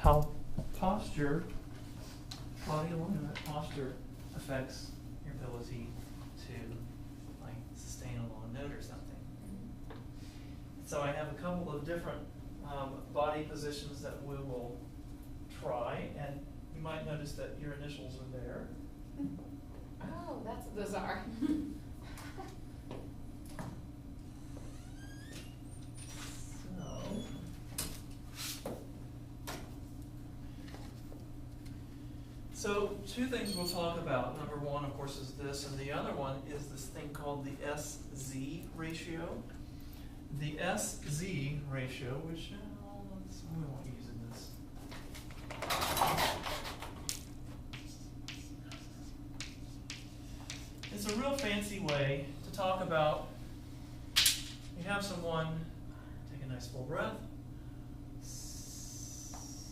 how posture, body alignment, posture affects your ability to like sustain a long note or something. So I have a couple of different body positions that we will try, and you might notice that your initials are there. Oh, that's what those are. So two things we'll talk about. Number one, of course, is this, and the other one is this thing called the SZ ratio. The SZ ratio, which we won't use in this. It's a real fancy way to talk about, you have someone take a nice full breath,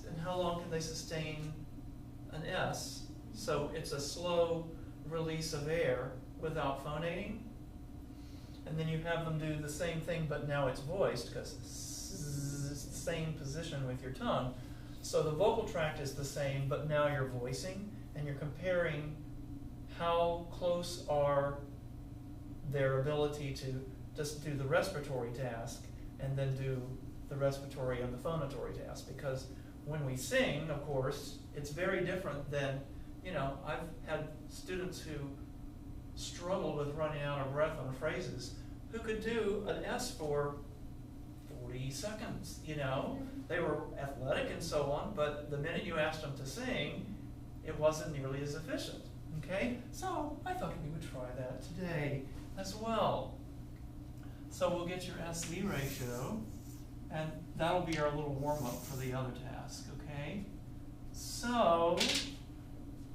and how long can they sustain an S? So it's a slow release of air without phonating. And then you have them do the same thing, but now it's voiced, because it's the same position with your tongue. So the vocal tract is the same, but now you're voicing, and you're comparing how close are their ability to just do the respiratory task, and then do the respiratory and the phonatory task. Because when we sing, of course, it's very different than, I've had students who struggled with running out of breath on phrases who could do an S for 40 seconds, They were athletic and so on, but the minute you asked them to sing, it wasn't nearly as efficient, okay? So I thought we would try that today as well. So we'll get your SZ ratio, and that'll be our little warm-up for the other task, okay? So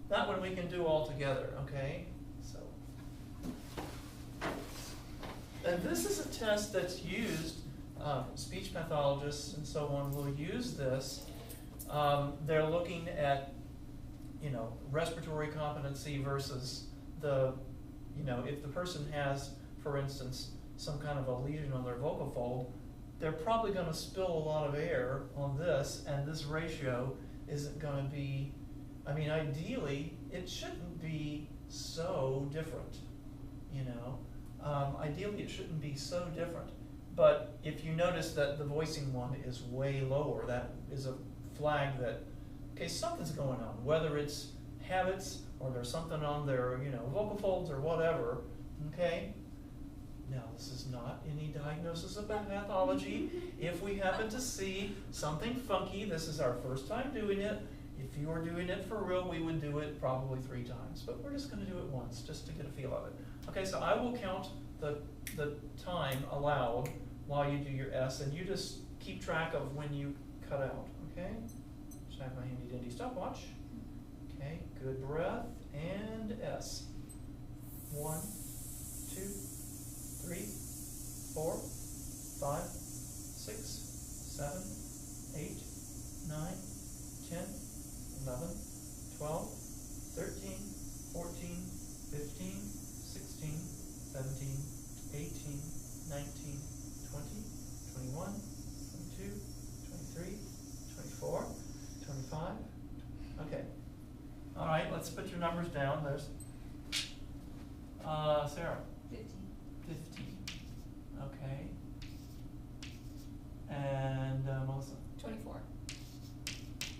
that one we can do all together, okay? So, and this is a test that's used, speech pathologists and so on will use this. They're looking at, respiratory competency versus the, if the person has, for instance, some kind of a lesion on their vocal fold, they're probably going to spill a lot of air on this, and this ratio isn't going to be, ideally, it shouldn't be so different, Ideally, it shouldn't be so different. But if you notice that the voicing one is way lower, that is a flag that, okay, something's going on, whether it's habits or there's something on their, vocal folds or whatever, okay? Now, this is not any diagnosis of pathology. If we happen to see something funky, this is our first time doing it. If you were doing it for real, we would do it probably 3 times, but we're just going to do it once just to get a feel of it. Okay, so I will count the time allowed while you do your S, and you just keep track of when you cut out, okay? Just have my handy dandy stopwatch. Okay, good breath, and S. 1, 2, 3, 4, 5, 6, 7, 8, 9, 10, 11, 12, 13, 14, 15, 16, 17, 18, 19, 20, 21, 22, 23, 24, 25. Okay. All right, let's put your numbers down. There's Sarah. 15. 15. Okay. And Melissa. 24.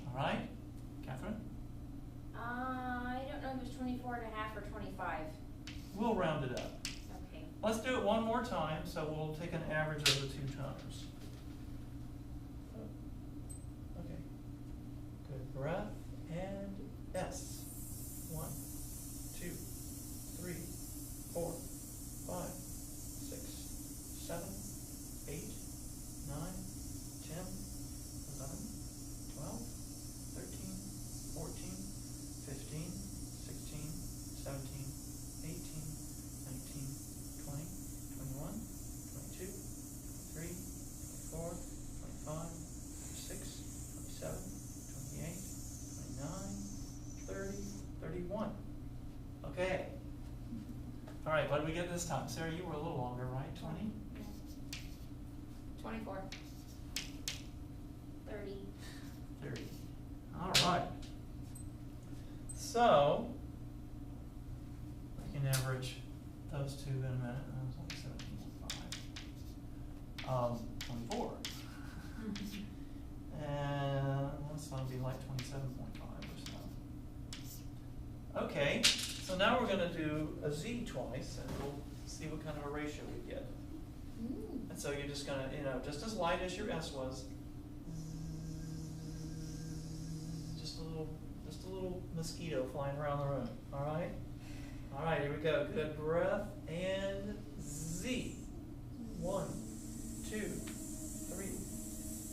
All right. Catherine? I don't know if it's 24 and a half or 25. We'll round it up. Okay. Let's do it one more time, so we'll take an average of the 2 times. Okay. Good breath, and S. 1, 2, 3, 4, 5, 6, 7, 8, 9, 10, 11, 12, 13, 14, 15, 16, 17, 18, 19, 20, 21, 22, 23, 24, 25, 26, 27, 28, 29, 30, 31. Okay. All right, what did we get this time? Sarah, you were a little longer, right? 20? 24. 30. 30. So, we can average those two in a minute. That was like 17.5. 24. And this one will be like 27.5 or so. Okay, so now we're going to do a z twice, and we'll see what kind of a ratio we get. And so you're just going to, just as light as your S was, just a little mosquito flying around the room. All right? All right, here we go. Good breath, and Z. 1, 2, 3,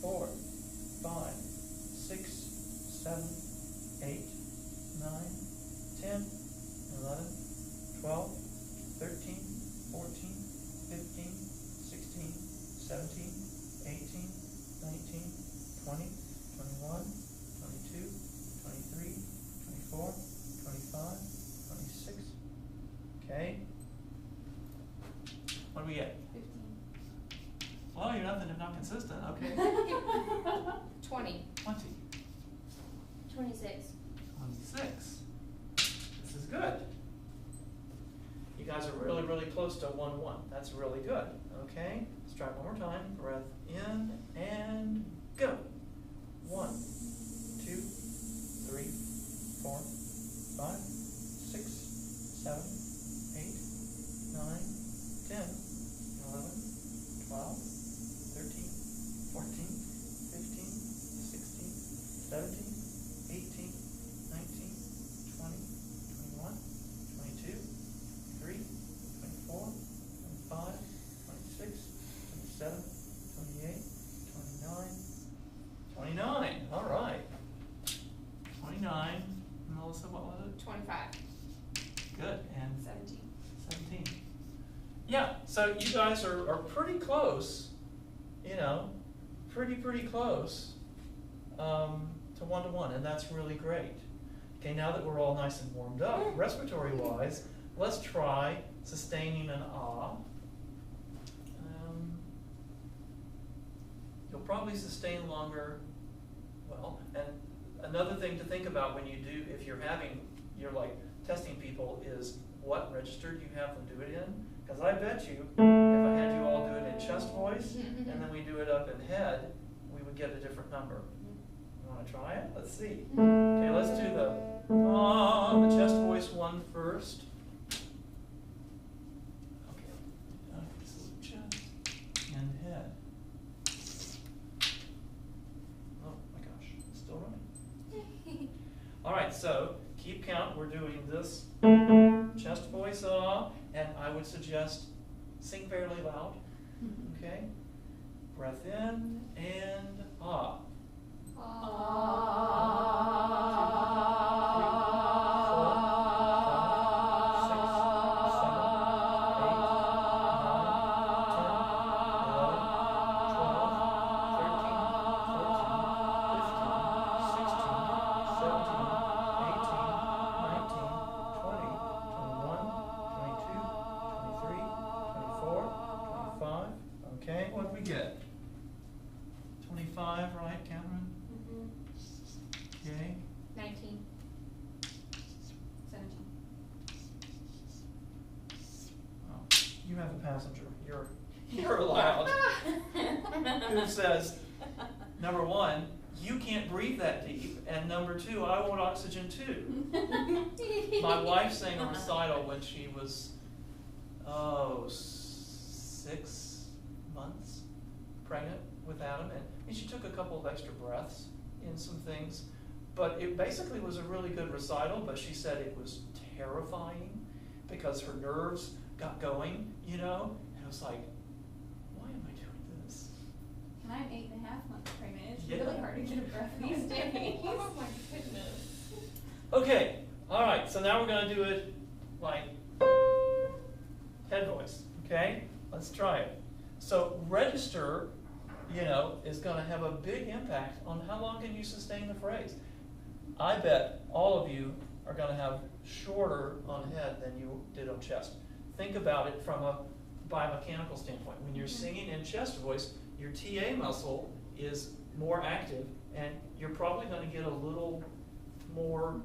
4, 5, 6, 7, 8, 9, 10, 11, 12, 13, 14, 15, 16, 17, 18, 19, 20, 21, 22, 23, 24, 25, 26. Okay. What do we get? 15. Well, you're nothing if not consistent. Okay. 20. 20. 26. 26. This is good. You guys are really, really close to 1-1. That's really good. Okay. Let's try it one more time. Breath in and go. 1, 2, 3, 4, 5, 6, 7, 8, 9, 10, 11, 12, 13, 14, 15, 16, 17, 18, 19, 20, 21, 22, 23, 24, 25, 26, 27, 28, 29, 29. All right. 29. Melissa, what was it? 25. Good. And 17. 17. Yeah, so you guys are pretty close, pretty close to 1-to-1, and that's really great. Okay, now that we're all nice and warmed up, respiratory-wise, let's try sustaining an ah. You'll probably sustain longer. Well, and another thing to think about when you do, if you're like testing people, is what register do you have them do it in? Because I bet you, if I had you all do it in chest voice, and then we do it up in head, we would get a different number. You want to try it? Let's see. Okay, let's do the chest voice one first. Okay, this is chest and head. Oh my gosh, it's still running. All right, so keep count. We're doing this chest voice ah, and I would suggest sing fairly loud. Okay? Breath in and ah. Okay, what did we get? 25, right, Cameron? Okay. 19. 17. Oh, you have a passenger. You're allowed. Who says, number one, you can't breathe that deep, and number two, I want oxygen too. My wife sang a recital when she was, 6 months pregnant with Adam, and she took a couple of extra breaths in some things, but it basically was a really good recital, but she said it was terrifying because her nerves got going, and it was like, why am I doing this? And I'm 8.5 months pregnant. It's Yeah. really hard to get a breath these days. Oh my goodness. Okay, all right, so now we're going to do it like head voice, okay? Let's try it. So register, is going to have a big impact on how long can you sustain the phrase. I bet all of you are going to have shorter on head than you did on chest. Think about it from a biomechanical standpoint. When you're singing in chest voice, your TA muscle is more active, and you're probably going to get a little more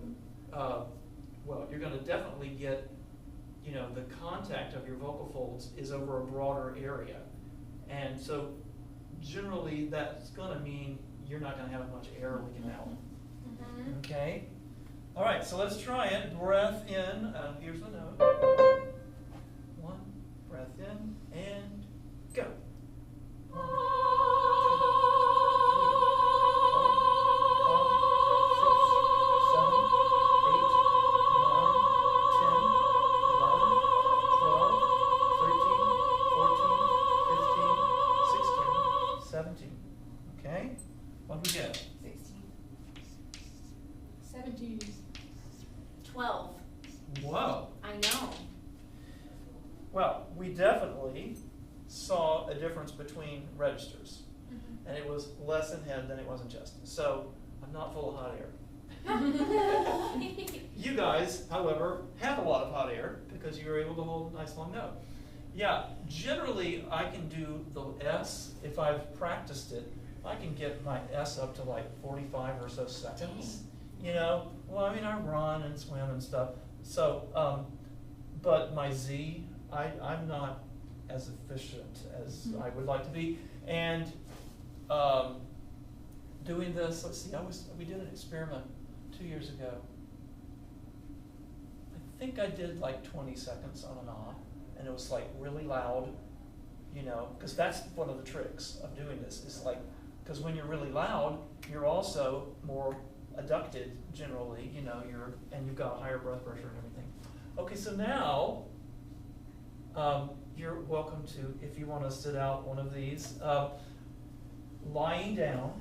well, you're gonna definitely get, you know, the contact of your vocal folds is over a broader area. And so generally that's gonna mean you're not gonna have much air leaking out. Mm-hmm. Okay? All right, so let's try it. Breath in, here's the note. 1, breath in, and go. 1, 2, 3, 4, 5, 6, 7, 8, 9, 10, 11, 12, 13, 14, 15, 16, 17. Okay? What do we get? 16. 17. 12. Whoa. I know. Well, we definitely saw a difference between registers. Mm-hmm. And it was less in head than it was in chest. So I'm not full of hot air. You guys, however, have a lot of hot air because you were able to hold a nice long note. Yeah, generally I can do the S. If I've practiced it, I can get my S up to like 45 or so seconds. You know, well, I mean, I run and swim and stuff. So, but my Z, I'm not as efficient as I would like to be. And doing this, let's see, we did an experiment 2 years ago. I think I did like 20 seconds on an ah, and it was like really loud, you know, because that's one of the tricks of doing this, is like, because when you're really loud, you're also more adducted generally, you know, and you've got higher breath pressure and everything. Okay, so now, you're welcome to, if you want to sit out one of these, lying down,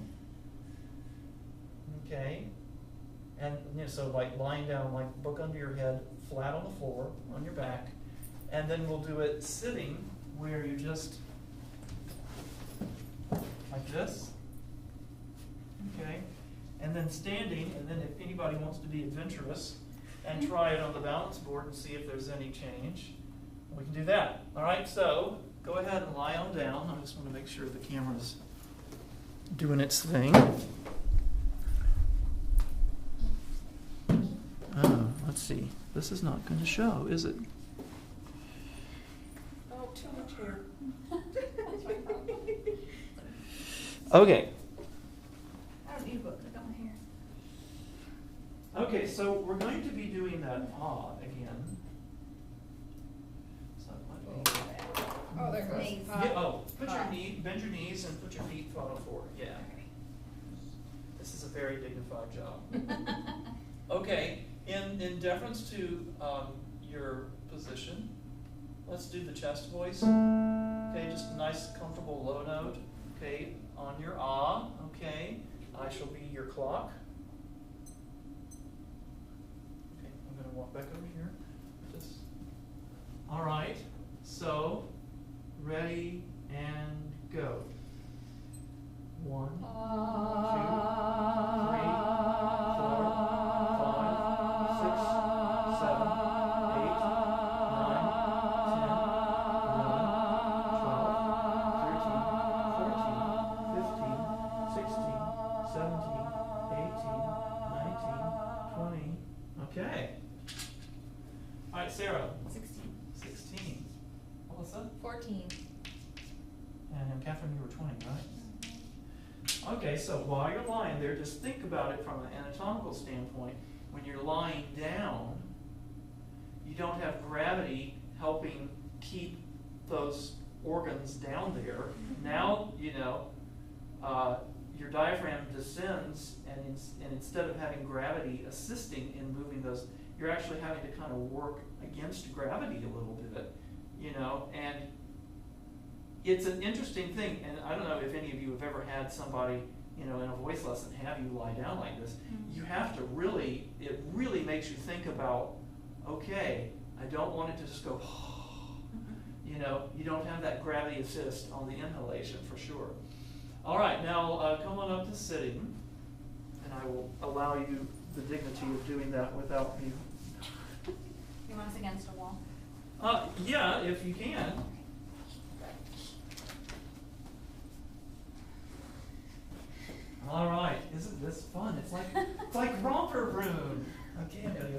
okay, and you know, so like lying down, like book under your head, flat on the floor, on your back, and then we'll do it sitting, where you just, like this, okay, and then standing, and then if anybody wants to be adventurous and try it on the balance board and see if there's any change, we can do that. All right, so go ahead and lie on down. I just want to make sure the camera's doing its thing. Let's see. This is not going to show, is it? Oh, too much hair. Okay. I don't need a book, I got my hair. Okay, so we're going to be doing that ah again. So it might be. Oh, there it goes. Nice. Yeah, bend your knees and put your feet flat on the floor. Yeah. This is a very dignified job. Okay, in deference to your position, let's do the chest voice. Okay, just a nice, comfortable low note. Okay, on your ah. Okay, I shall be your clock. Okay, I'm going to walk back over here. Just. All right. So, ready and go. 1, 2, 3, 4, 5, 6, 7, 8, 9, 10, 11, 12, 13, 14, 15, 16, 17, 18, 19, 20. Okay. All right, Sarah. 16. 16. Melissa? 14. And Catherine, you were 20, right? Okay, so while you're lying there, just think about it from an anatomical standpoint. When you're lying down, you don't have gravity helping keep those organs down there. Now, you know, your diaphragm descends, and instead of having gravity assisting in moving those, you're actually having to kind of work against gravity a little bit, you know, and it's an interesting thing, and I don't know if any of you have ever had somebody, you know, in a voice lesson have you lie down like this. Mm-hmm. You have to really, it really makes you think about, okay, I don't want it to just go, you know, you don't have that gravity assist on the inhalation for sure. All right, now come on up to sitting, and I will allow you the dignity of doing that without me. You want us against a wall? Yeah, if you can. All right, isn't this fun? It's like romper room. Okay, I'm gonna go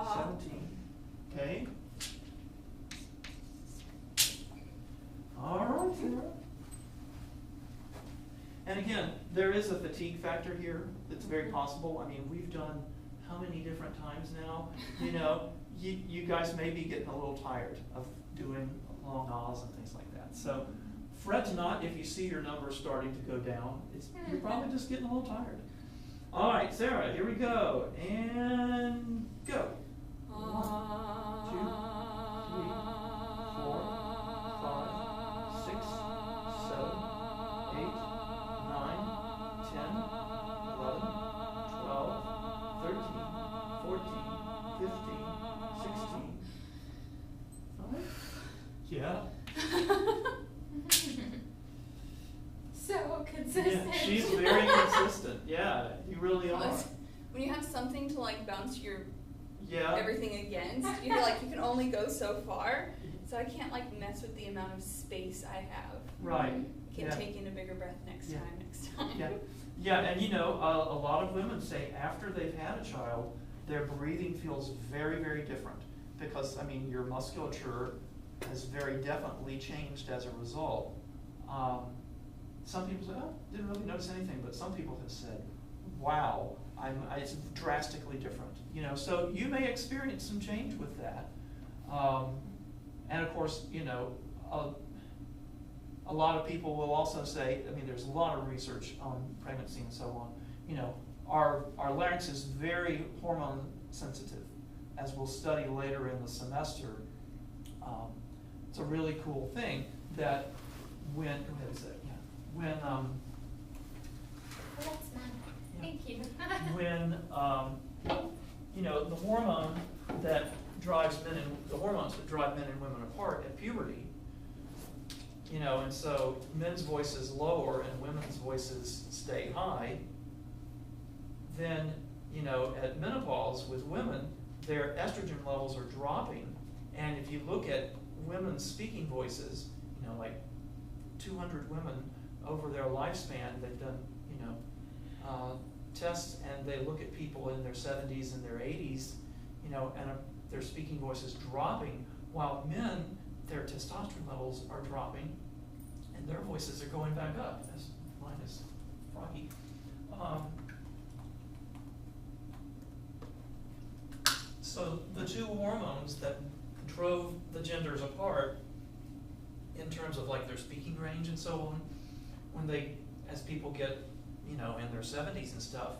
there is a fatigue factor here that's very possible. I mean, we've done how many different times now? You know, you guys may be getting a little tired of doing long ahs and things like that. So fret not if you see your numbers starting to go down. You're probably just getting a little tired. All right, Sarah, here we go. And go. 1, 2, 3, 4, 5, 6, 7, 8, 9, 10, 11, 12, 13, 14, 15, 16. 5? Yeah. So consistent. Yeah, she's very consistent. Yeah, you really are. When you have something to like bounce your Yeah. everything against, you feel like you can only go so far. So I can't like mess with the amount of space I have. Right. I can Yeah. take in a bigger breath next Yeah. time. Yeah, yeah, and you know, a lot of women say after they've had a child, their breathing feels very, very different. Because, I mean, your musculature has very definitely changed as a result. Some people say, oh, didn't really notice anything, but some people have said, wow, it's drastically different. You know, so you may experience some change with that. And of course, you know, a lot of people will also say, I mean, there's a lot of research on pregnancy and so on. You know, our larynx is very hormone sensitive, as we'll study later in the semester. It's a really cool thing that when, go ahead and say it, yeah. When, Oh, that's mine. Yeah. Thank you. when, you know, the hormones that drive men and women apart at puberty, you know, and so men's voices lower and women's voices stay high, then, you know, at menopause with women, their estrogen levels are dropping. And if you look at women's speaking voices, you know, like 200 women over their lifespan, they've done, you know, tests, and they look at people in their 70s and their 80s, you know, and their speaking voice is dropping, while men, their testosterone levels are dropping, and their voices are going back up. As mine is froggy. So the two hormones that drove the genders apart in terms of like their speaking range and so on, when they, as people get, you know, in their 70s and stuff,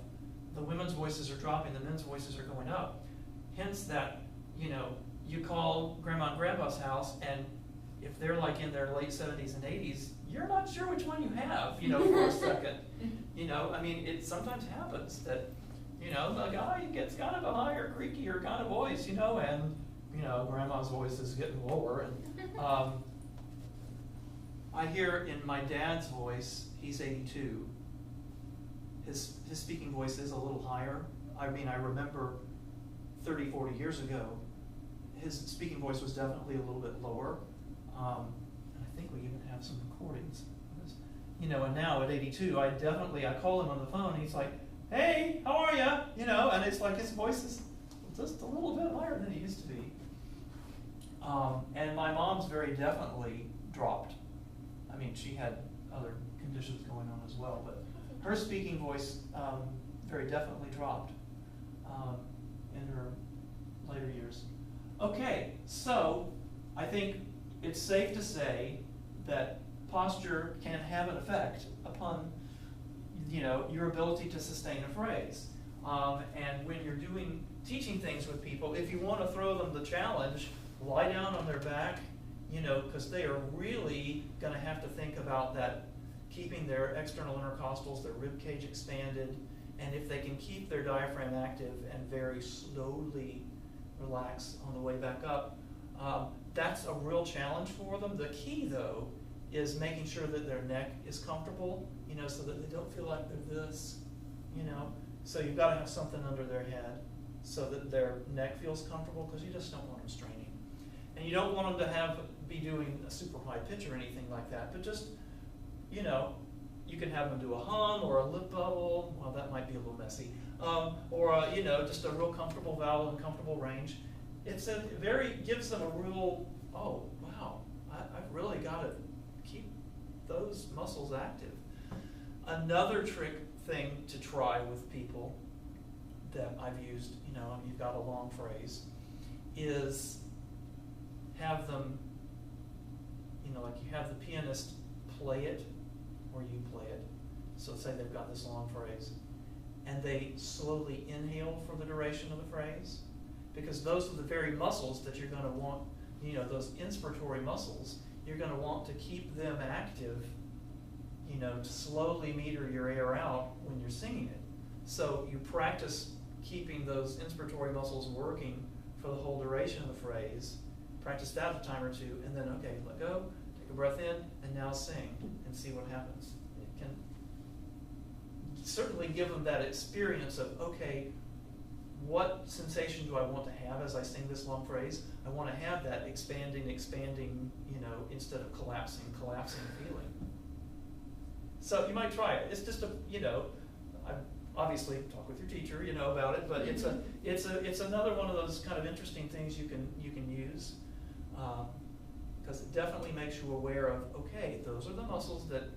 the women's voices are dropping, the men's voices are going up. Hence that, you know, you call grandma and grandpa's house, and if they're like in their late 70s and 80s, you're not sure which one you have, you know, for a second. You know, I mean, it sometimes happens that, you know, the guy gets kind of a higher, creakier kind of voice, you know, and, you know, grandma's voice is getting lower. And I hear in my dad's voice, he's 82. His speaking voice is a little higher. I mean, I remember 30, 40 years ago, his speaking voice was definitely a little bit lower. And I think we even have some recordings. You know, and now at 82, I call him on the phone, and he's like, hey, how are ya? You know, and it's like his voice is just a little bit higher than it used to be. And my mom's very definitely dropped. I mean, she had other conditions going on as well, but her speaking voice very definitely dropped in her later years. Okay, so I think it's safe to say that posture can have an effect upon, you know, your ability to sustain a phrase. And when you're teaching things with people, if you want to throw them the challenge, lie down on their back, you know, because they are really going to have to think about that, keeping their external intercostals, their rib cage expanded, and if they can keep their diaphragm active and very slowly relax on the way back up, that's a real challenge for them. The key, though, is making sure that their neck is comfortable, you know, so that they don't feel like they're this, you know. So you've got to have something under their head so that their neck feels comfortable, because you just don't want them straining. And you don't want them to be doing a super high pitch or anything like that, but just, you know, you can have them do a hum or a lip bubble. Well, that might be a little messy. Or you know, just a real comfortable vowel and comfortable range. Gives them a real, oh, wow, I've really got to keep those muscles active. Another trick thing to try with people that I've used, you've got a long phrase, is have them, like you have the pianist play it, or you play it. So say they've got this long phrase, and they slowly inhale for the duration of the phrase, because those are the very muscles that you're going to want, those inspiratory muscles, you're going to want to keep them active, to slowly meter your air out when you're singing it. So you practice keeping those inspiratory muscles working for the whole duration of the phrase, practice that a time or two, and then, okay, let go, take a breath in, and now sing, and see what happens. It can certainly give them that experience of, okay, what sensation do I want to have as I sing this long phrase? I want to have that expanding, instead of collapsing feeling. So you might try it. It's just obviously talk with your teacher, about it, but it's another one of those kind of interesting things you can use, because it definitely makes you aware of, okay, those are the muscles that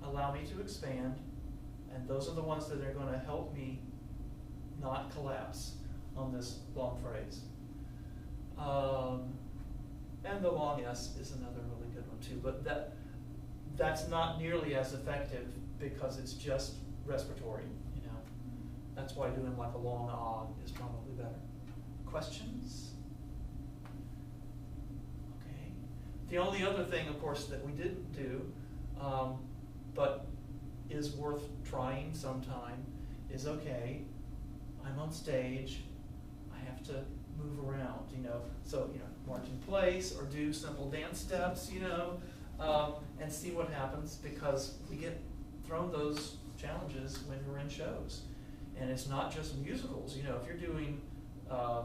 allow me to expand, and those are the ones that are going to help me not collapse on this long phrase. And the long S is another really good one too, but that's not nearly as effective because it's just respiratory, That's why doing like a long ah is probably better. Questions? Okay. The only other thing, of course, that we didn't do, but is worth trying sometime, is okay, I'm on stage, I have to move around, so, march in place or do simple dance steps, and see what happens, because we get thrown those challenges when we're in shows. And it's not just musicals, if you're doing, a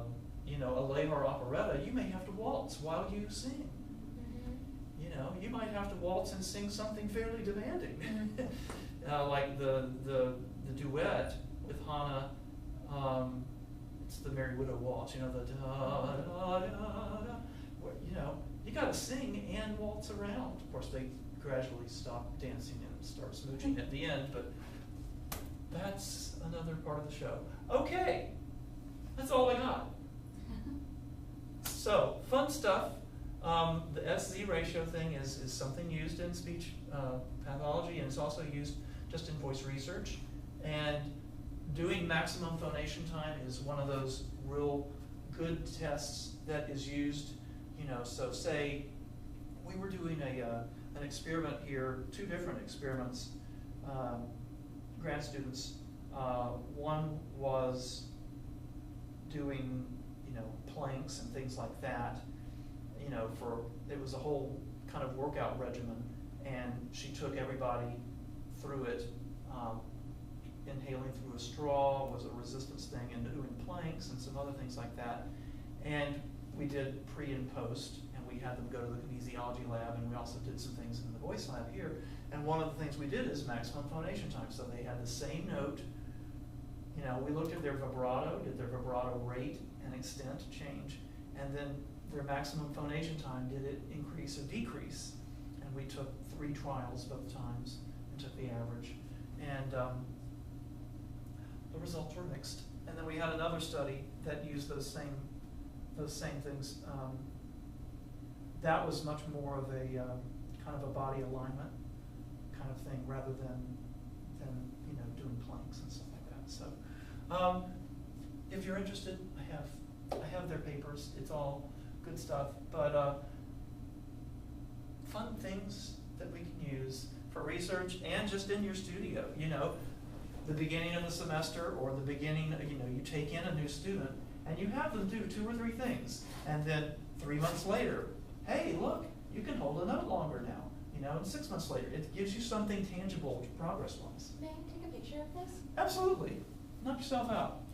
lay or operetta, you may have to waltz while you sing. You might have to waltz and sing something fairly demanding. Like the duet with Hannah, it's the Merry Widow Waltz, the da da da da, where, you got to sing and waltz around. Of course, they gradually stop dancing and start smooching at the end, but that's another part of the show. Okay, that's all I got. So, fun stuff. The SZ ratio thing is something used in speech pathology, and it's also used just in voice research. And doing maximum phonation time is one of those real good tests that is used, so say we were doing an experiment here, two different experiments, grad students. One was doing, planks and things like that, it was a whole kind of workout regimen, and she took everybody through it, inhaling through a straw was a resistance thing, and doing planks and some other things like that. And we did pre and post, and we had them go to the kinesiology lab, and we also did some things in the voice lab here. And one of the things we did is maximum phonation time. So they had the same note. We looked at their vibrato, did their vibrato rate and extent change, and then their maximum phonation time, did it increase or decrease? And we took 3 trials both times and took the average. And the results were mixed. And then we had another study that used those same things. That was much more of a kind of a body alignment kind of thing, rather than doing planks and stuff like that. So if you're interested, I have their papers. It's all good stuff, but fun things that we can use for research and just in your studio. The beginning of the semester or the beginning, you take in a new student and you have them do 2 or 3 things, and then 3 months later, hey, look, you can hold a note longer now. And 6 months later, it gives you something tangible progress-wise. May I take a picture of this? Absolutely. Knock yourself out.